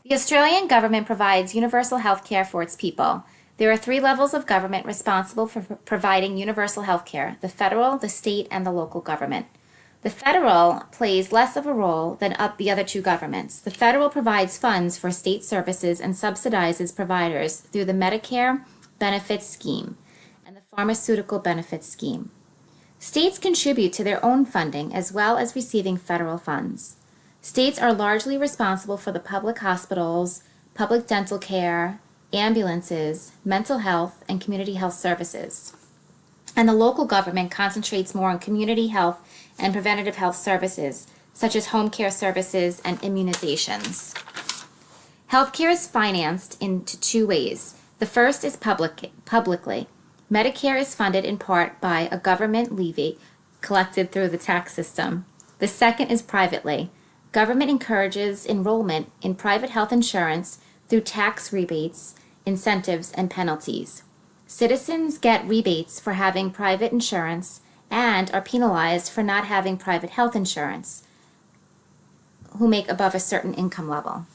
The Australian government provides universal health care for its people. There are three levels of government responsible for providing universal health care: the federal, the state, and the local government. The federal plays less of a role than the other two governments. The federal provides funds for state services and subsidizes providers through the Medicare Benefits Scheme and the Pharmaceutical Benefits Scheme. States contribute to their own funding as well as receiving federal funds. States are largely responsible for the public hospitals, public dental care, ambulances, mental health, and community health services. And the local government concentrates more on community health and preventative health services, such as home care services and immunizations. Healthcare is financed into two ways. The first is publicly. Medicare is funded in part by a government levy collected through the tax system. The second is privately. Government encourages enrollment in private health insurance through tax rebates, incentives, and penalties. Citizens get rebates for having private insurance and are penalized for not having private health insurance who make above a certain income level.